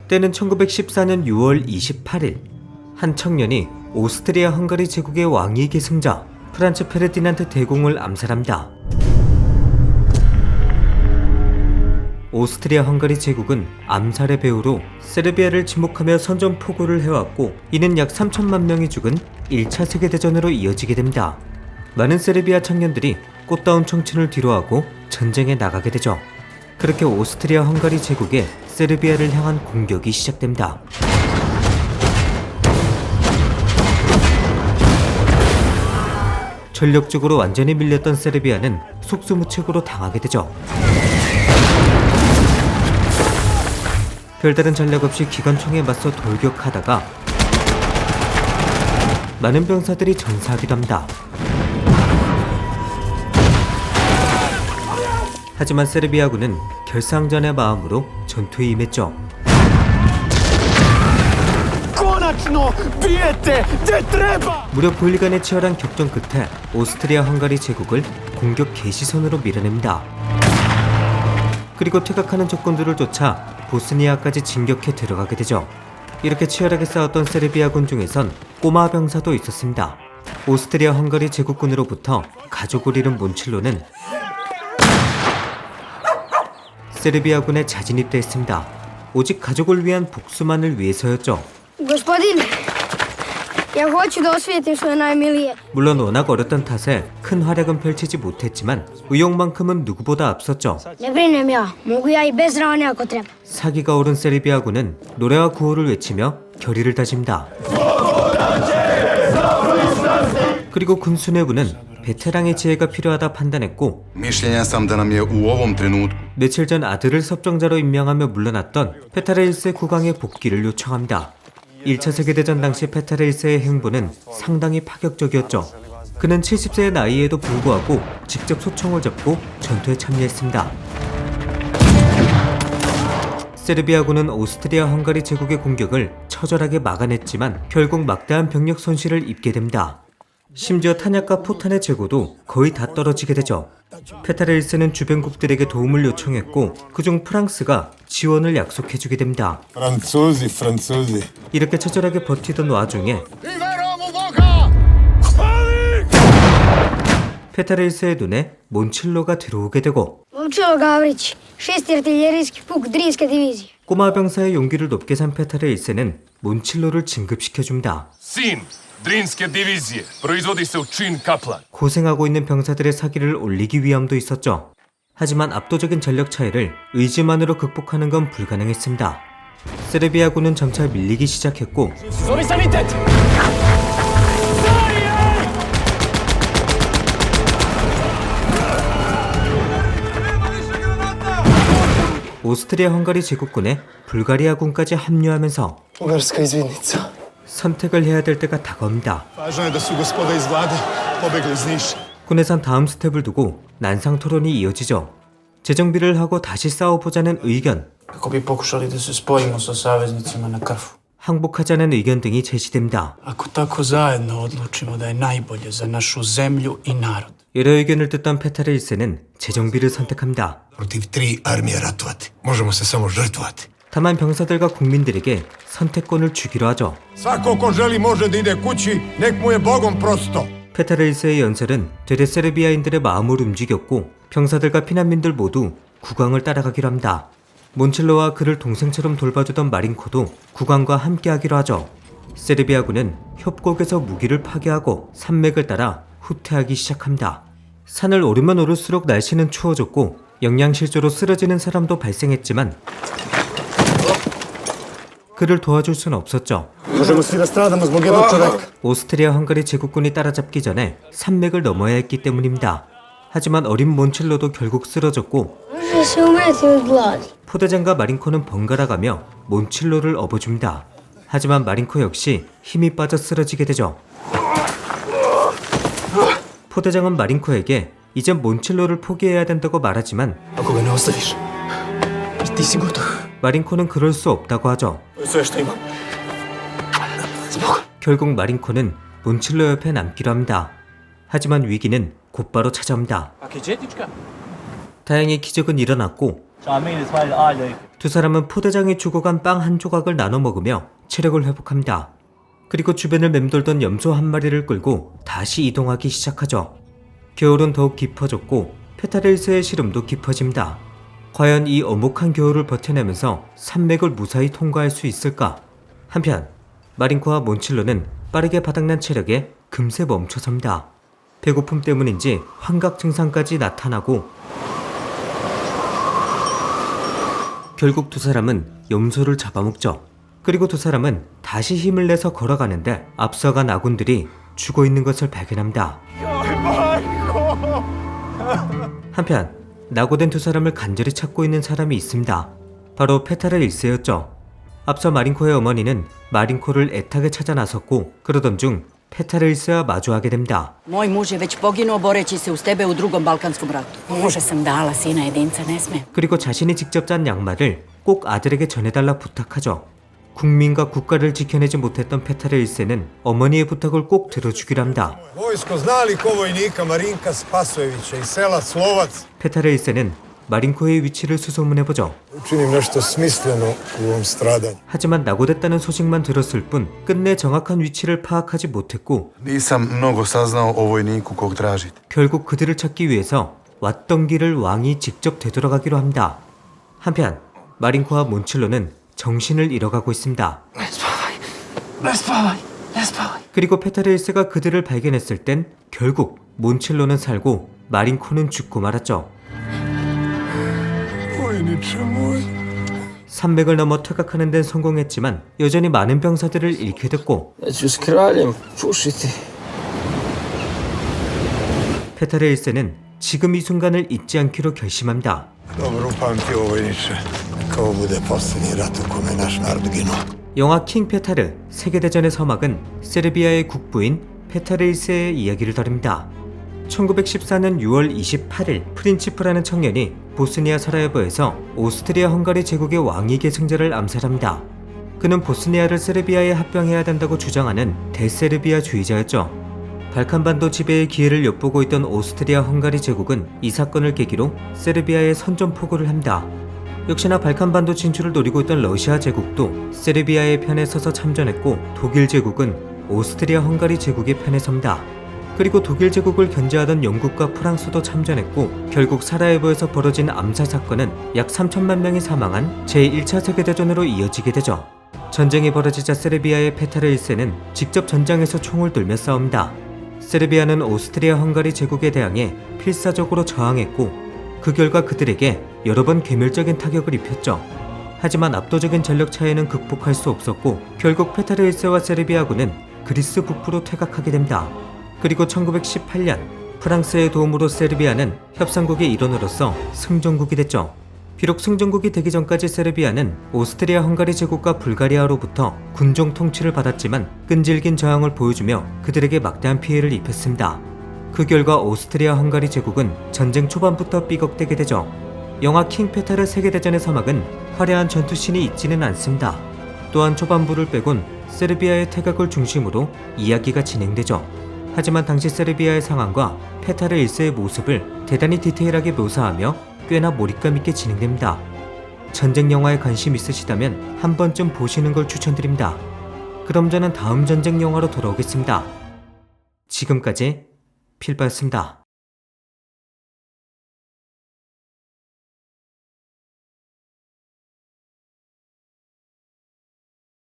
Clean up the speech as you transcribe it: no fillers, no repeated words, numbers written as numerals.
때는 1914년 6월 28일 한 청년이 오스트리아 헝가리 제국의 왕위 계승자 프란츠 페르디난트 대공을 암살합니다. 오스트리아 헝가리 제국은 암살의 배후로 세르비아를 지목하며 선전포고를 해왔고, 이는 약 3천만 명이 죽은 1차 세계대전으로 이어지게 됩니다. 많은 세르비아 청년들이 꽃다운 청춘을 뒤로하고 전쟁에 나가게 되죠. 그렇게 오스트리아 헝가리 제국의 세르비아를 향한 공격이 시작됩니다. 전력적으로 완전히 밀렸던 세르비아는 속수무책으로 당하게 되죠. 별다른 전략 없이 기관총에 맞서 돌격하다가 많은 병사들이 전사하기도 합니다. 하지만 세르비아군은 결사항전의 마음으로 전투에 임했죠. 무려 보일간의 치열한 격전 끝에 오스트리아 헝가리 제국을 공격 개시선으로 밀어냅니다. 그리고 퇴각하는 적군들을 쫓아 보스니아까지 진격해 들어가게 되죠. 이렇게 치열하게 싸웠던 세르비아군 중에선 꼬마 병사도 있었습니다. 오스트리아 헝가리 제국군으로부터 가족을 잃은 몬칠로는 세르비아군에 자진입대했습니다. 오직 가족을 위한 복수만을 위해서였죠. Господин, я хочу да осветим своje najmilije. 물론 워낙 어렸던 탓에 큰 활약은 펼치지 못했지만 의욕만큼은 누구보다 앞섰죠. Ne brinem ja, mogu ja I bez rane ako treba. 사기가 오른 세르비아군은 노래와 구호를 외치며 결의를 다집니다. 그리고 군수뇌부는 베테랑의 지혜가 필요하다 판단했고, Mišljenja sam da nam je u ovom trenutku 며칠 전 아들을 섭정자로 임명하며 물러났던 페타레 1세 국왕의 복귀를 요청합니다. 1차 세계대전 당시 페타레 1세의 행보는 상당히 파격적이었죠. 그는 70세의 나이에도 불구하고 직접 소총을 잡고 전투에 참여했습니다. 세르비아군은 오스트리아 헝가리 제국의 공격을 처절하게 막아냈지만 결국 막대한 병력 손실을 입게 됩니다. 심지어 탄약과 포탄의 재고도 거의 다 떨어지게 되죠. 페타레 1세는 주변국들에게 도움을 요청했고, 그중 프랑스가 지원을 약속해주게 됩니다. Francuzi. 이렇게 처절하게 버티던 와중에 페타레 1세의 눈에 몬칠로가 들어오게 되고, Momčilo Gavrić, 6. artiljerijski puk Drinske divizije. 꼬마 병사의 용기를 높게 산 페타레 1세는 몬칠로를 진급시켜줍니다. Sin Drinske divizije proizvodi se u čin kaplan. 고생하고 있는 병사들의 사기를 올리기 위함도 있었죠. 하지만 압도적인 전력 차이를 의지만으로 극복하는 건 불가능했습니다. 세르비아군은 점차 밀리기 시작했고, 오스트리아 헝가리 제국군에 불가리아군까지 합류하면서 Ugarska izvidnica. 선택을 해야 될 때가 다가옵니다. Važno je da su gospoda iz vlade pobegli iz Niša. 군에선 다음 스텝을 두고 난상 토론이 이어지죠. 재정비를 하고 다시 싸워보자는 의견, Kako bi pokušali da se spojimo sa saveznicima na Krfu. 항복하자는 의견 등이 제시됩니다. Ako tako zajedno odlučimo da je najbolje za našu zemlju I narod. 여러 의견을 듣던 페타레 1세는 재정비를 선택합니다. Protiv 3 armije ratovati. Možemo se samo žrtvovati. 다만 병사들과 국민들에게 선택권을 주기로 하죠. Svako ko želi može da ide kući, nek mu je Bogom prosto. 페타레 1세의 연설은 되레 세르비아인들의 마음을 움직였고, 병사들과 피난민들 모두 국왕을 따라가기로 합니다. 몬칠로와 그를 동생처럼 돌봐주던 마린코도 국왕과 함께하기로 하죠. 세르비아군은 협곡에서 무기를 파괴하고 산맥을 따라 후퇴하기 시작합니다. 산을 오르면 오를수록 날씨는 추워졌고 영양실조로 쓰러지는 사람도 발생했지만 그를 도와줄 수는 없었죠. Možemo svi da stradamo zbog jednog čoveka. 오스트리아 헝가리 제국군이 따라잡기 전에 산맥을 넘어야 했기 때문입니다. 하지만 어린 몬칠로도 결국 쓰러졌고, Može se umreti od gladi. 포대장과 마린코는 번갈아가며 몬칠로를 업어줍니다. 하지만 마린코 역시 힘이 빠져 쓰러지게 되죠. 포대장은 마린코에게 이제 몬칠로를 포기해야 된다고 말하지만 Ako ga ne ostaviš, ti si gotov. 마린코는 그럴 수 없다고 하죠. To je sve što imam. Zbog. 결국 마린코는 몬칠로 옆에 남기로 합니다. 하지만 위기는 곧바로 찾아옵니다. 다행히 기적은 일어났고 두 사람은 포대장이 주고 간 빵 한 조각을 나눠 먹으며 체력을 회복합니다. 그리고 주변을 맴돌던 염소 한 마리를 끌고 다시 이동하기 시작하죠. 겨울은 더욱 깊어졌고 페타레일스의 시름도 깊어집니다. 과연 이 엄혹한 겨울을 버텨내면서 산맥을 무사히 통과할 수 있을까? 한편 마린코와 몬칠로는 빠르게 바닥난 체력에 금세 멈춰섭니다. 배고픔 때문인지 환각 증상까지 나타나고 결국 두 사람은 염소를 잡아먹죠. 그리고 두 사람은 다시 힘을 내서 걸어가는데 앞서간 아군들이 죽어 있는 것을 발견합니다. 한편 낙오된 두 사람을 간절히 찾고 있는 사람이 있습니다. 바로 페타레일스였죠. 앞서 마린코의 어머니는 마린코를 애타게 찾아 나섰고 그러던 중 페타레일스와 마주하게 됩니다. Moj muž je već poginuo boreći se uz tebe u drugom balkanskom ratu. Muže sam dala, sina jedinca ne sme. 그리고 자신이 직접 짠 양말을 꼭 아들에게 전해달라 부탁하죠. 국민과 국가를 지켜내지 못했던 페타레일스는 어머니의 부탁을 꼭 들어주기로 합니다. Vojsko zna li ko vojnika Marinka Spasojevića iz sela Slovac? 페타레일스는 마린코의 위치를 수소문해보죠. Učinim nešto smisleno u ovom stradanju. 하지만 낙오됐다는 소식만 들었을 뿐 끝내 정확한 위치를 파악하지 못했고 Nisam mnogo saznao o vojniku kog tražite. 결국 그들을 찾기 위해서 왔던 길을 왕이 직접 되돌아가기로 합니다. 한편 마린코와 몬칠로는 정신을 잃어가고 있습니다. 그리고 페타레일스가 그들을 발견했을 땐 결국 몬칠로는 살고 마린코는 죽고 말았죠. 산맥을 넘어 퇴각하는 데는 성공했지만 여전히 많은 병사들을 잃게 됐고 페타레일스는 지금 이 순간을 잊지 않기로 결심합니다. Dobro upamti ovo vojniče. Neka ovo bude posljednji rat u kome je naš narod ginuo. 영화 킹 페타르 세계대전의 서막은 세르비아의 국부인 페타레일스의 이야기를 다룹니다. 1914년 6월 28일 프린치프라는 청년이 보스니아 사라예보에서 오스트리아 헝가리 제국의 왕위 계승자를 암살합니다. 그는 보스니아를 세르비아에 합병해야 된다고 주장하는 대세르비아주의자였죠. 발칸반도 지배의 기회를 엿보고 있던 오스트리아 헝가리 제국은 이 사건을 계기로 세르비아에 선전포고를 합니다. 역시나 발칸반도 진출을 노리고 있던 러시아 제국도 세르비아의 편에 서서 참전했고 독일 제국은 오스트리아 헝가리 제국의 편에 섭니다. 그리고 독일 제국을 견제하던 영국과 프랑스도 참전했고 결국 사라예보에서 벌어진 암살 사건은 약 3천만 명이 사망한 제1차 세계대전으로 이어지게 되죠. 전쟁이 벌어지자 세르비아의 페타레일스는 직접 전장에서 총을 들며 싸웁니다. 세르비아는 오스트리아 헝가리 제국에 대항해 필사적으로 저항했고 그 결과 그들에게 여러 번 괴멸적인 타격을 입혔죠. 하지만 압도적인 전력 차이는 극복할 수 없었고 결국 페타레일스와 세르비아군은 그리스 북부로 퇴각하게 됩니다. 그리고 1918년 프랑스의 도움으로 세르비아는 협상국의 일원으로서 승전국이 됐죠. 비록 승전국이 되기 전까지 세르비아는 오스트리아 헝가리 제국과 불가리아로부터 군종 통치를 받았지만 끈질긴 저항을 보여주며 그들에게 막대한 피해를 입혔습니다. 그 결과 오스트리아 헝가리 제국은 전쟁 초반부터 삐걱대게 되죠. 영화 킹 페타르 세계대전의 서막은 화려한 전투씬이 있지는 않습니다. 또한 초반부를 빼곤 세르비아의 퇴각을 중심으로 이야기가 진행되죠. 하지만 당시 세르비아의 상황과 페타레일스의 모습을 대단히 디테일하게 묘사하며 꽤나 몰입감 있게 진행됩니다. 전쟁 영화에 관심 있으시다면 한 번쯤 보시는 걸 추천드립니다. 그럼 저는 다음 전쟁 영화로 돌아오겠습니다. 지금까지 필바였습니다.